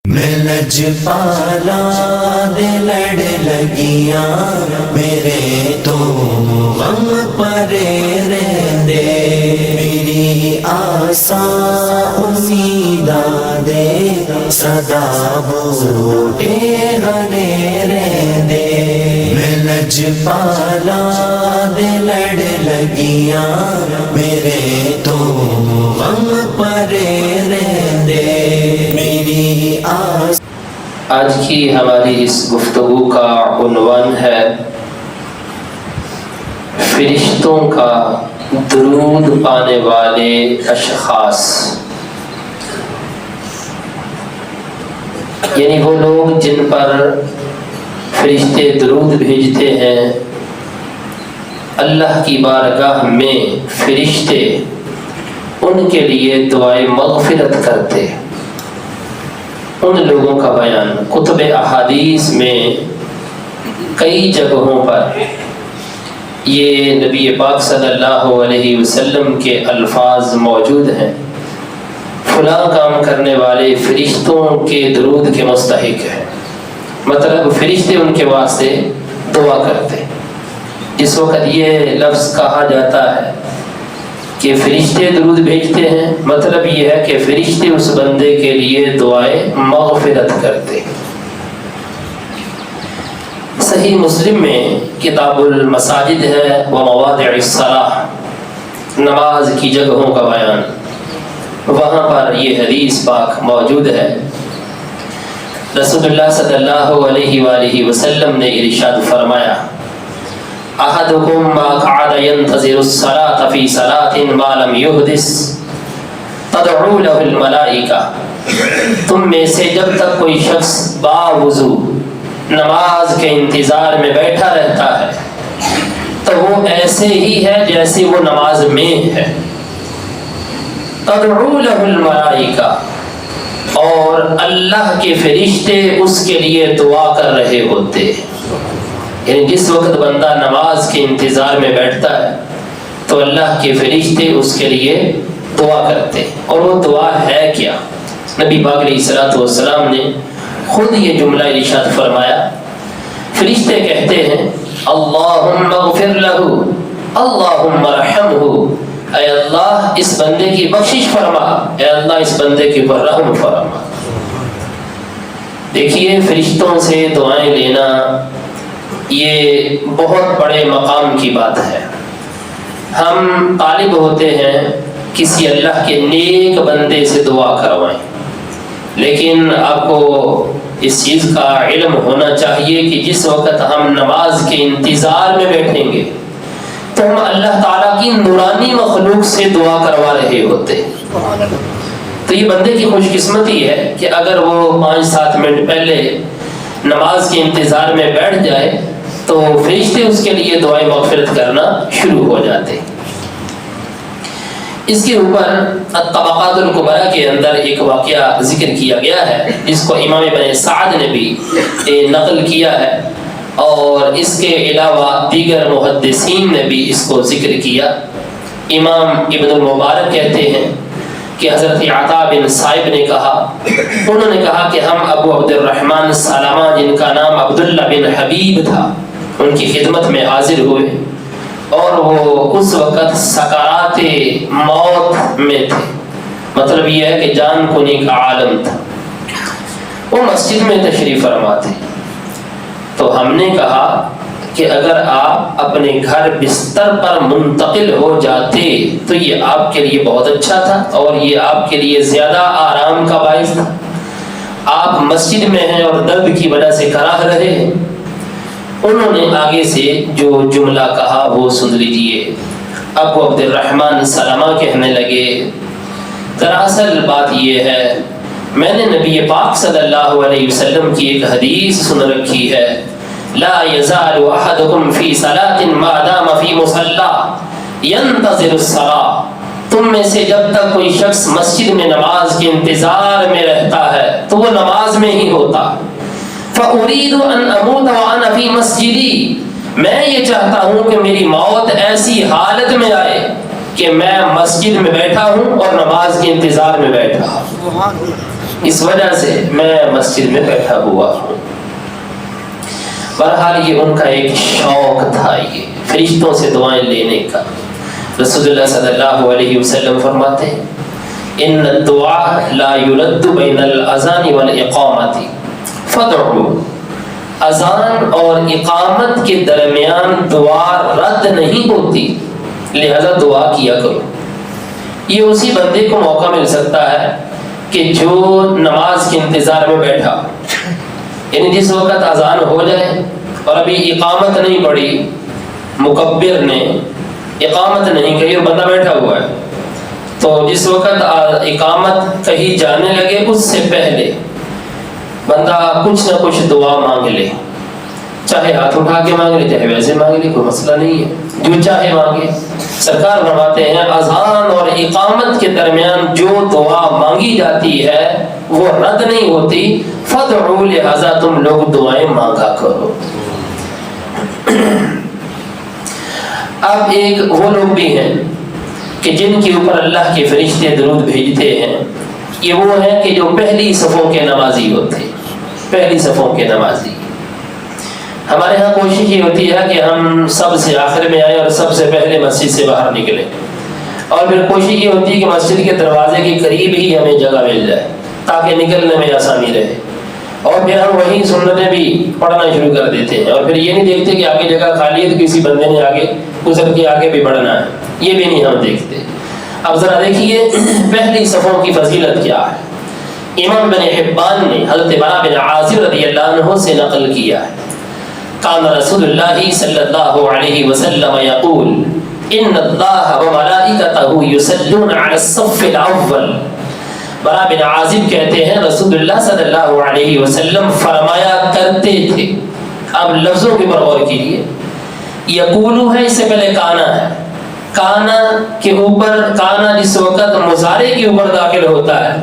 میں لجپالا دے لڑ لگیاں میرے تو غم پرے رہندے میری آساں امیداں دے صدا بوٹے ہرے رہندے میں لجپالا دے لڑ لگیاں میرے تو غم پرے رہندے میری آج کی ہماری اس گفتگو کا عنوان ہے فرشتوں کا درود پانے والے اشخاص، یعنی وہ لوگ جن پر فرشتے درود بھیجتے ہیں، اللہ کی بارگاہ میں فرشتے ان کے لیے دعائے مغفرت کرتے، ان لوگوں کا بیان کتب احادیث میں کئی جگہوں پر یہ نبی پاک صلی اللہ علیہ وسلم کے الفاظ موجود ہیں، فلاں کام کرنے والے فرشتوں کے درود کے مستحق ہیں، مطلب فرشتے ان کے واسطے دعا کرتے۔ اس وقت یہ لفظ کہا جاتا ہے کہ فرشتے درود بھیجتے ہیں، مطلب یہ ہے کہ فرشتے اس بندے کے لیے دعائیں مغفرت کرتے۔ صحیح مسلم میں کتاب المساجد ہے و مواضع الصلاۃ، نماز کی جگہوں کا بیان، وہاں پر یہ حدیث پاک موجود ہے۔ رسول اللہ صلی اللہ علیہ وآلہ وسلم نے ارشاد فرمایا، احدکم ما قعد ينتظر الصلاة في صلاة ما لم يحدث تدعو له الملائکہ، تم میں سے جب تک کوئی شخص باوضو نماز کے انتظار میں بیٹھا رہتا ہے تو وہ ایسے ہی ہے جیسے وہ نماز میں ہے، تدعو له الملائکہ، اور اللہ کے فرشتے اس کے لیے دعا کر رہے ہوتے ہیں۔ یعنی جس وقت بندہ نماز کے انتظار میں بیٹھتا ہے تو اللہ کے فرشتے اس کے لیے دعا کرتے، اور وہ دعا ہے کیا؟ نبی پاک علیہ الصلوۃ والسلام نے خود یہ جملہ ارشاد فرمایا، فرشتے کہتے ہیں اللہم اغفر لہ اللہم ارحمہ، اے اللہ اس بندے کی بخشش فرما، اے اللہ اس بندے کے اوپر رحم فرما۔ دیکھیے فرشتوں سے دعائیں لینا یہ بہت بڑے مقام کی بات ہے۔ ہم طالب ہوتے ہیں کسی اللہ کے نیک بندے سے دعا کروائیں، لیکن آپ کو اس چیز کا علم ہونا چاہیے کہ جس وقت ہم نماز کے انتظار میں بیٹھیں گے تو ہم اللہ تعالیٰ کی نورانی مخلوق سے دعا کروا رہے ہوتے ہیں۔ تو یہ بندے کی خوش قسمتی ہے کہ اگر وہ 5-7 منٹ پہلے نماز کے انتظار میں بیٹھ جائے تو فرشتے اس کے لیے دعائیں مغفرت کرنا شروع ہو جاتے۔ اس کے اوپر الطبقات الکبریٰ کے اندر ایک واقعہ ذکر کیا گیا ہے، جس کو امام ابن سعد نے بھی نقل کیا ہے، اور اس کے علاوہ دیگر محدثین نے بھی اس کو ذکر کیا۔ امام ابن المبارک کہتے ہیں کہ حضرت عطا بن صائب نے کہا، انہوں نے کہا کہ ہم ابو عبد الرحمن سلمہ جن کا نام عبداللہ بن حبیب تھا ان کی خدمت میں حاضر ہوئے، اور وہ اس وقت سکرات موت میں تھے، مطلب یہ ہے کہ جان کنی کا عالم تھا۔ وہ مسجد میں تشریف فرما تھے، تو ہم نے کہا کہ اگر آپ اپنے گھر بستر پر منتقل ہو جاتے تو یہ آپ کے لیے بہت اچھا تھا، اور یہ آپ کے لیے زیادہ آرام کا باعث تھا۔ آپ مسجد میں ہیں اور درد کی وجہ سے کراہ رہے ہیں۔ انہوں نے آگے سے جو جملہ کہا وہ سن لیجئے۔ ابو عبد الرحمن سلمہ کہنے لگے، دراصل بات یہ ہے میں نے نبی پاک صلی اللہ علیہ وسلم کی ایک حدیث سن رکھی ہے، لا يزال احدكم في صلاة ما دام في مصلى ينتظر الصلاة، تم میں سے جب تک کوئی شخص مسجد میں نماز کے انتظار میں رہتا ہے تو وہ نماز میں ہی ہوتا۔ فأريد أن أموت وأنا في مسجدي، میں یہ چاہتا ہوں کہ میری موت ایسی حالت میں آئے کہ میں مسجد میں بیٹھا ہوں اور نماز کے انتظار میں بیٹھا ہوں۔ اس وجہ سے میں مسجد میں بیٹھا ہوا ہوں۔ بہرحال یہ ان کا ایک شوق تھا، یہ فرشتوں سے دعائیں لینے کا۔ رسول اللہ صلی اللہ علیہ وسلم فرماتے ہیں ان الدعاء لا يرد بین الاذان والاقامت فادعوا، اذان اور اقامت کے درمیان دعا رد نہیں ہوتی، لہذا دعا کیا کرو۔ یہ اسی بندے کو موقع مل سکتا ہے کہ جو نماز کے انتظار میں بیٹھا، یعنی جس وقت اذان ہو جائے اور ابھی اقامت نہیں پڑی، مکبر نے اقامت نہیں کہی اور بندہ بیٹھا ہوا ہے، تو جس وقت اقامت کہیں جانے لگے اس سے پہلے بندہ کچھ نہ کچھ دعا مانگ لے، چاہے ہاتھ اٹھا کے مانگ لے چاہے ویسے مانگ لے، کوئی مسئلہ نہیں ہے، جو چاہے مانگے۔ سرکار فرماتے ہیں اذان اور اقامت کے درمیان جو دعا مانگی جاتی ہے وہ رد نہیں ہوتی، فادعوا، لہذا تم لوگ دعائیں مانگا کرو۔ اب ایک وہ لوگ بھی ہیں کہ جن کے اوپر اللہ کے فرشتے درود بھیجتے ہیں، یہ وہ ہیں کہ جو پہلی صفوں کے نمازی ہوتے، پہلی صفوں کے نمازی۔ ہمارے ہاں کوشش یہ ہوتی ہے کہ ہم سب سے آخر میں آئیں اور سب سے پہلے مسجد سے باہر نکلیں، اور پھر کوشش یہ ہوتی ہے کہ مسجد کے دروازے کے قریب ہی ہمیں جگہ مل جائے تاکہ نکلنے میں آسانی رہے، اور پھر ہم وہیں سنتیں بھی پڑھنا شروع کر دیتے ہیں، اور پھر یہ نہیں دیکھتے کہ آگے جگہ خالی ہے تو کسی بندے نے آگے گزر کے آگے بھی بڑھنا ہے، یہ بھی نہیں ہم دیکھتے۔ اب ذرا دیکھیے پہلی صفوں کی فضیلت کیا ہے۔ امام بن حبان نے حضرت برا بن عازب رضی اللہ عنہ سے نقل کیا ہے، کان رسول اللہ صلی اللہ علیہ وسلم یقول ان اللہ وملائکتہ یصلون علی الصف الاول۔ برا بن عازب کہتے ہیں رسول اللہ صلی اللہ علیہ وسلم فرمایا کرتے تھے، اب لفظوں کے پر غور کیجیے، یقولو ہے، اس سے پہلے کانا ہے، کانا کے اوپر، کانا جس وقت مضارع کے اوپر داخل ہوتا ہے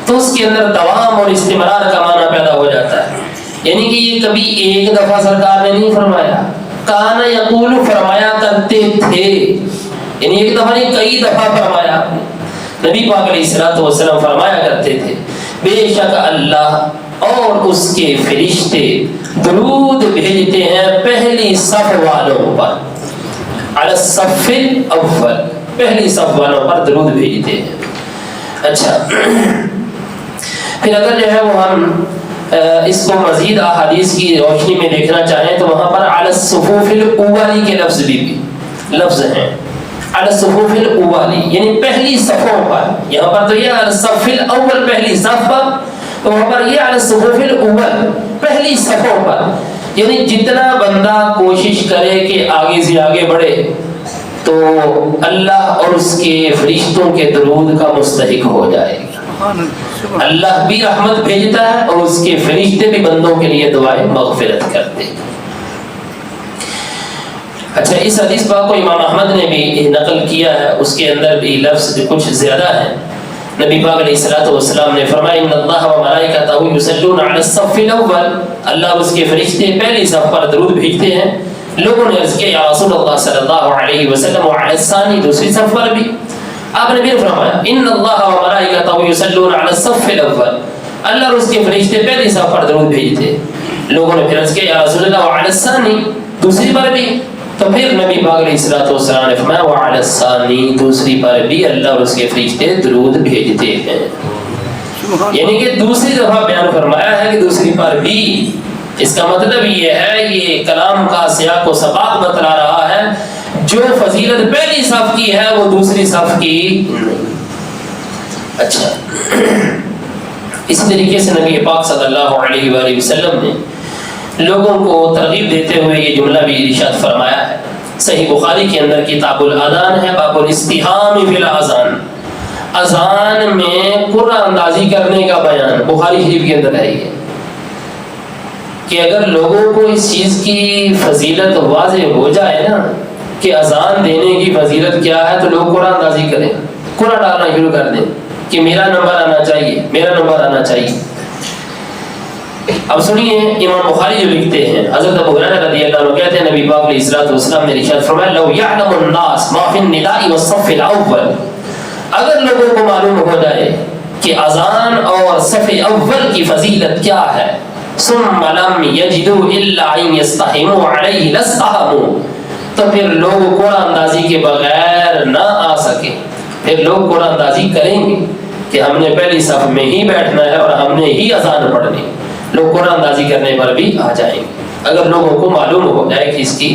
تو اس کے اندر دوام اور استمرار کا معنی پیدا ہو جاتا ہے، یعنی کہ یہ کبھی ایک دفعہ سرکار نے نہیں فرمایا، کانا یقول فرمایا کرتے تھے، یعنی ایک دفعہ نہیں کئی دفعہ فرمایا آپ نے۔ نبی پاک علیہ الصلوۃ والسلام فرمایا کرتے تھے بے شک اللہ اور اس کے فرشتے درود بھیجتے ہیں پہلی صف والوں پر، علی الصف الاول، پہلی صف والوں پر درود بھیجتے ہیں۔ اچھا، پھر اگر جو ہے وہ ہم اس کو مزید احادیث کی روشنی میں دیکھنا چاہیں تو وہاں پر علی الصفوف الاولی کے لفظ بھی لفظ ہیں، علی الصفوف الاولی یعنی پہلی صفوں پر، یہاں پر تو یہ علی الصف الاول پہلی صف پر، تو وہاں پر یہ علی الصفوف الاول پہلی صفوں پر، یعنی جتنا بندہ کوشش کرے کہ آگے سے آگے بڑھے تو اللہ اور اس کے فرشتوں کے درود کا مستحق ہو جائے گا۔ اللہ بھی رحمت بھیجتا ہے اور اس کے فرشتے بھی بندوں کے لیے دعائیں مغفرت کرتے ہیں۔ اچھا، اس حدیث پاک کو امام احمد نے بھی نقل کیا ہے، اس کے اندر بھی لفظ کچھ زیادہ ہیں۔ نبی پاک علیہ الصلوۃ والسلام نے فرمایا ان اللہ وملائکتہ یصلون علی الصف الاول، اللہ اور اس کے فرشتے پہلی صف پر درود بھیجتے ہیں۔ لوگوں نے عرض کیا یا رسول اللہ صلی اللہ علیہ وسلم وعلی الثانی، دوسری صف پر بھی؟ آپ نے بھی فرمایا ان اللہ وملائکتہ یصلون علی الصف الاول، اللہ اور اس کے فرشتے پہلی صف پر درود بھیجتے۔ لوگوں نے پھر عرض کیا یا رسول اللہ وعلی الثانی، دوسری پر بھی؟ تو پھر نبی پاک علیہ الصلوۃ والسلام نے فرمایا وعلی الثانی، دوسری پر بھی اللہ اور اس کے فرشتے درود بھیجتے ہیں، یعنی کہ دوسری دفعہ بیان فرمایا ہے کہ دوسری پر بھی۔ اس کا مطلب یہ ہے، یہ کلام کا سیاق و سباق بتلا رہا ہے، جو فضیلت پہلی صف کی ہے وہ دوسری صف کی نہیں۔ اچھا، اس طریقے سے نبی پاک صلی اللہ علیہ وآلہ وسلم نے لوگوں کو ترغیب دیتے ہوئے یہ جملہ بھی ارشاد فرمایا ہے۔ صحیح بخاری کے اندر کتاب الاذان ہے، باب الاستحام فی الاذان، اذان میں قرآن اندازی کرنے کا بیان بخاری شریف کے اندر ہے یہ، کہ اگر لوگوں کو اس چیز کی فضیلت واضح ہو جائے نا کہ اذان دینے کی فضیلت کیا ہے تو لوگ قرآن اندازی کریں، قرآن ڈالنا شروع کر دیں کہ میرا نمبر آنا چاہیے، میرا نمبر آنا چاہیے۔ اب سنیے امام بخاری جو لکھتے ہیں، حضرت ابو ہریرہ رضی اللہ عنہ کہتے ہیں نبی پاک علیہ الصلوۃ والسلام نے ارشاد فرمایا لو یعلم الناس ما فی النداء والصف الاول، اگر لوگوں کو معلوم ہو جائے کہ اذان اور صف اول کی فضیلت کیا ہے. ثم لم یجدوا الا ان یستحموا علیہ لاستحموا، تو پھر لوگ قرآن اندازی کے بغیر نہ آ سکے، پھر لوگ قرآن اندازی کریں گے کہ ہم نے پہلی صف میں ہی بیٹھنا ہے اور ہم نے ہی اذان پڑھنی، لوگ قرآن اندازی کرنے پر بھی آ جائیں گے اگر لوگوں کو معلوم ہو جائے کہ اس کی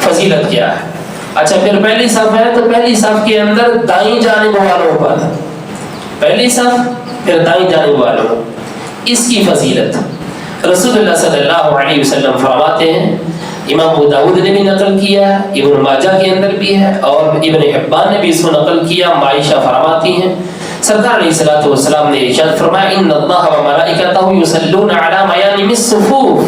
فضیلت کیا ہے. اچھا پھر پہلی صف ہے تو پہلی صف کے اندر دائیں جانب والوں پر، پہلی صف پھر دائیں جانب والوں، اس کی فضیلت رسول اللہ صلی اللہ علیہ وسلم فرماتے ہیں، امام ابو داؤد نے بھی نقل کیا ہے، ابن ماجہ کے اندر بھی ہے، اور ابن حبان نے بھی اس کو نقل کیا. عائشہ فرماتی ہیں سرکار علیہ الصلوۃ والسلام نے ارشاد فرمایا ان اللہ و ملائکتہ یصلون علی میامن الصفوف،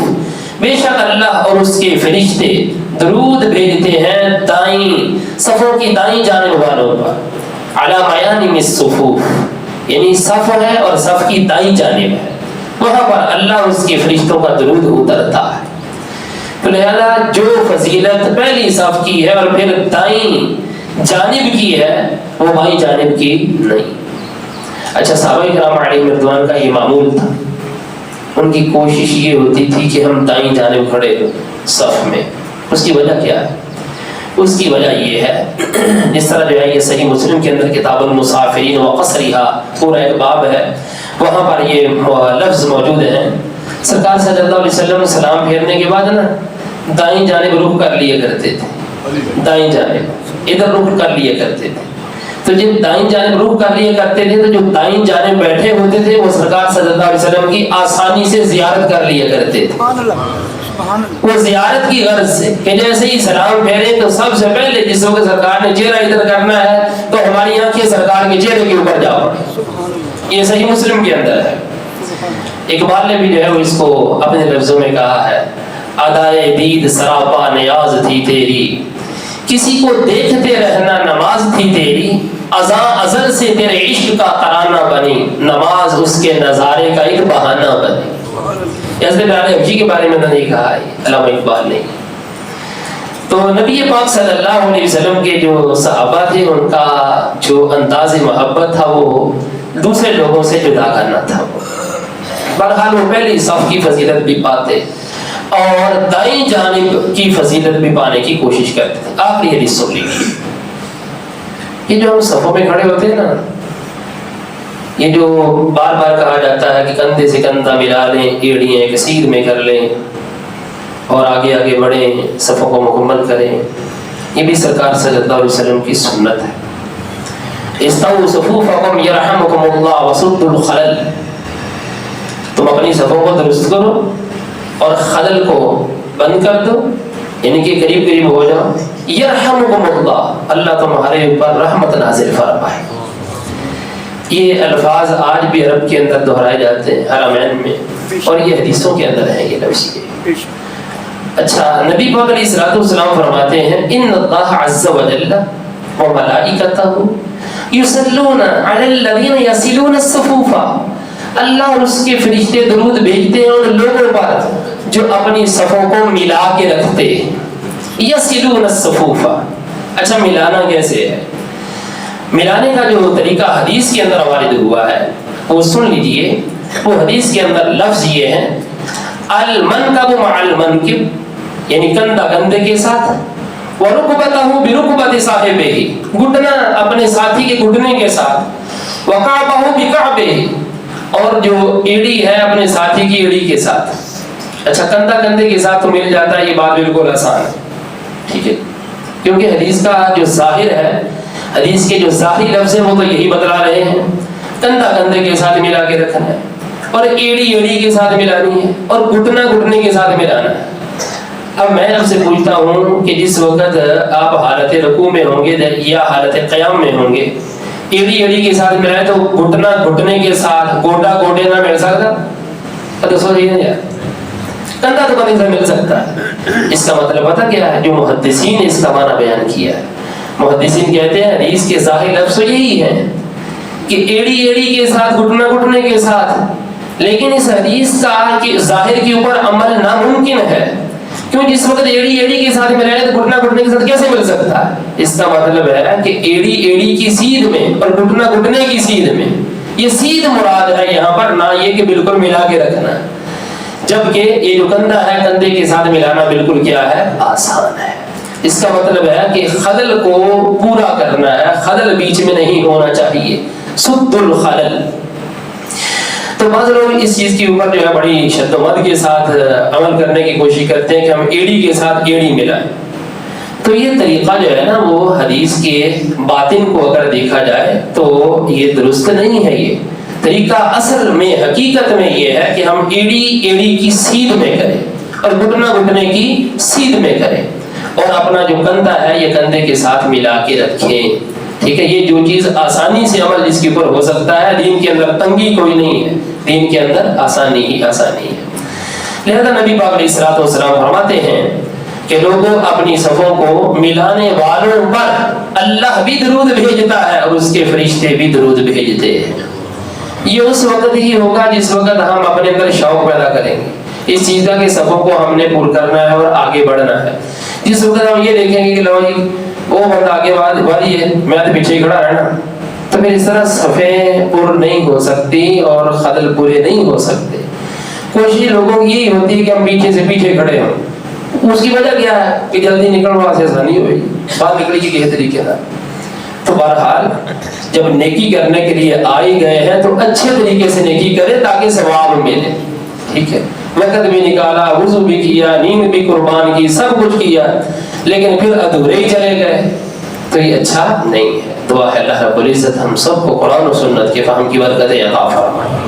بے شک اللہ اور اس کے فرشتے درود بھیجتے ہیں دائیں صفوں کی دائیں جانب والوں پر. علی میامن الصفوف یعنی صف ہے اور صف کی دائیں جانب ہے، وہاں پر اللہ اور اس کے فرشتوں کا درود اترتا ہے. تو لہذا جو فضیلت پہلی صف کی ہے اور پھر دائیں جانب کی ہے وہ بائیں جانب کی نہیں. اچھا صحابہ کرام علیہم رضوان کا یہ معمول تھا، ان کی کوشش یہ ہوتی تھی کہ ہم دائیں جانب کھڑے صف میں. اس کی وجہ کیا ہے؟ اس کی وجہ یہ ہے جس طرح جو ہے یہ صحیح مسلم کے اندر کتاب المسافرین و قصریہا پورا ایک باب ہے، وہاں پر یہ لفظ موجود ہیں. سرکار صلی اللہ علیہ وسلم سلام پھیرنے کے بعد نا دائیں جانب رخ کر لیے کرتے تھے، دائیں جانب ادھر رخ کر لیے کرتے تھے. تو جب دائیں جانب رخ کر لیے کرتے تھے تو جو دائیں جانب بیٹھے ہوتے تھے وہ سرکار صلی اللہ علیہ وسلم کی آسانی سے زیارت کر لیے کرتے تھے. وہ زیارت کی غرض سے کہ جیسے ہی سلام پھیرے تو سب سے پہلے جس وقت سرکار نے چہرہ ادھر کرنا ہے تو ہماری آنکھیں سرکار کے چہرے کے اوپر جا پڑے. یہ صحیح مسلم کے اندر ہے. اقبال نے بھی جو ہے وہ اس کو اپنے لفظوں میں کہا ہے، ادائے دید سراپا نیاز تھی تیری، کسی کو دیکھتے رہنا نماز تھی تیری، ازاں ازل سے تیرے عشق کا ترانہ بنی، نماز اس کے نظارے کا ایک بہانہ بنی. حضرت بلال حبشی کے بارے میں نہیں کہا ہے علامہ اقبال نے. تو نبی پاک صلی اللہ علیہ وسلم کے جو صحابہ تھے ان کا جو انداز محبت تھا وہ دوسرے لوگوں سے جدا کرنا تھا. بہرحال وہ پہلی صف کی فضیلت بھی پاتے اور دائیں جانب کی فضیلت بھی پانے کی کوشش کرتے تھے. آخری حدیث سن لیجیے. یہ جو ہم صفوں میں کھڑے ہوتے ہیں نا، یہ جو بار بار کہا جاتا ہے کہ کندھے سے کندھا ملا لیں، ایڑیاں ایک سیدھ میں کر لیں اور آگے آگے بڑھیں، صفوں کو مکمل کریں، یہ بھی سرکار صلی اللہ علیہ وسلم کی سنت ہے. استووا صفوفکم یرحمکم اللہ وسدوا الخلل، تم اپنی صفوں کو درست کرو اور خلل کو بند کر دو، یعنی کہ قریب قریب ہو جاؤ. یرحمکم اللہ، اللہ تمہارے اوپر رحمت نازل فرمائے. یہ الفاظ آج بھی عرب کے اندر دہرائے جاتے ہیں حرمین میں، اور یہ حدیثوں کے اندر ہیں یہ لفظ. اچھا نبی پاک علیہ الصلوۃ والسلام فرماتے ہیں ان اللہ عز وجل وملائکتہ یصلون علی الذین یصلون الصفوف، اللہ اور اس کے فرشتے درود بھیجتے ہیں ان لوگوں پر جو اپنی صفوں کو ملا کے رکھتے ہیں. یصلون الصفوف. اچھا ملانا کیسے ہے؟ ملانے کا جو طریقہ حدیث کے اندر وارد ہوا ہے وہ سن لیجئے. وہ حدیث کے اندر لفظ یہ ہے المنکب مع المنکب، یعنی کندھا کندھے کے ساتھ، ورکبتہ برکبت صاحبہ، گھٹنا اپنے ساتھی کے گھٹنے کے ساتھ، وکعبہ بکعبہ، اور جو ایڑی ہے اپنے ساتھی کی ایڑی کے ساتھ. اچھا کندھا کندھے کے ساتھ تو مل جاتا ہے، یہ بات بالکل آسان ہے، ٹھیک ہے، کیونکہ حدیث کا جو ظاہر ہے، حدیث کے جو ظاہری لفظ ہیں وہ تو یہی بتلا رہے ہیں، کندھا کندھے کے ساتھ ملا کے رکھنا ہے اور ایڑی ایڑی کے ساتھ ملانی ہے اور گھٹنا گھٹنے کے ساتھ ملانا ہے. اب میں آپ سے پوچھتا ہوں کہ جس وقت آپ حالت رکوع میں ہوں گے یا حالت قیام میں ہوں گے، ایڑی ایڑی کے ساتھ ملائے تو گھٹنا گھٹنے کے ساتھ گوڈا گوڈے نہ مل سکتا؟ تو سوچیے نا یار، کندھا تو کبھی مل سکتا ہے. اس کا مطلب پتہ کیا ہے؟ جو محدثین نے اس کا معنی بیان کیا ہے، محدثین کہتے ہیں حدیث کے ظاہر لفظ یہی ہے کہ ایڑی ایڑی کے ساتھ گھٹنا گھٹنے کے ساتھ، لیکن اس حدیث کا کہ ظاہر کے اوپر عمل ناممکن ہے. کیوں؟ جس وقت ایڑی ایڑی کے ساتھ ملائے تو گھٹنا گھٹنے کے ساتھ کیسے مل سکتا ہے؟ اس کا مطلب ہے کہ ایڑی ایڑی کی سیدھ میں اور گھٹنا گھٹنے کی سیدھ میں یہ سیدھ مراد ہے یہاں پر، نہ یہ کہ بالکل ملا کے رکھنا، جبکہ یہ جو کندھا ہے کندھے کے ساتھ ملانا بالکل کیا ہے؟ آسان ہے۔ اس کا مطلب ہے کہ خلل کو پورا کرنا ہے، خلل بیچ میں نہیں ہونا چاہیے، سد الخلل۔ تو بعض لوگ اس چیز کے اوپر جو ہے بڑی شد و مد کے ساتھ عمل کرنے کی کوشش کرتے ہیں کہ ہم ایڑی کے ساتھ ایڑی ملائیں، تو یہ طریقہ جو ہے نا وہ حدیث کے باطن کو اگر دیکھا جائے تو یہ درست نہیں ہے۔ یہ طریقہ اصل میں حقیقت میں یہ ہے کہ ہم ایڑی ایڑی کی سیدھ میں کریں اور گھٹنا گھٹنے کی سیدھ میں کریں، اور اپنا جو کندھا ہے یہ کندھے کے ساتھ ملا کے رکھیں، ٹھیک ہے۔ یہ جو چیز آسانی سے عمل جس کے اوپر ہو سکتا ہے، دین کے اندر تنگی کوئی نہیں ہے، دین کے اندر آسانی ہی آسانی ہے۔ لہذا نبی پاک علیہ الصلوۃ والسلام فرماتے ہیں کہ لوگوں اپنی صفوں کو ملانے والوں پر اللہ بھی درود بھیجتا ہے اور اس کے فرشتے بھی درود بھیجتے ہیں۔ یہ اس وقت ہی ہوگا جس وقت ہم اپنے اندر شوق پیدا کریں گے اس چیز کا کہ صفوں کو ہم نے پور کرنا ہے اور آگے بڑھنا ہے۔ جس وقت ہم یہ دیکھیں گے کہ لو جی وہ بندہ آگے والی ہے، میں تو پیچھے کھڑا رہنا، تو پھر اس طرح صفیں پر نہیں ہو سکتی اور خلل پورے نہیں ہو سکتے۔ کوشش لوگوں کی یہی ہوتی ہے کہ ہم پیچھے سے پیچھے کھڑے ہوں، اس کی وجہ کیا ہے کہ جلدی نکلنے واسطے آسانی ہوئی، بات نکلی کہ کس طریقے سے۔ تو بہرحال جب نیکی کرنے کے لیے آئی گئے ہیں تو اچھے طریقے سے نیکی کرے تاکہ ثواب ملے، ٹھیک ہے۔ وقت بھی نکالا، وضو بھی کیا، نیند بھی قربان کی، سب کچھ کیا، لیکن پھر ادھورے ہی چلے گئے تو یہ اچھا نہیں ہے۔ دعا ہے اللہ رب العزت ہم سب کو قرآن و سنت کے فہم کی برکتیں عطا فرمائے۔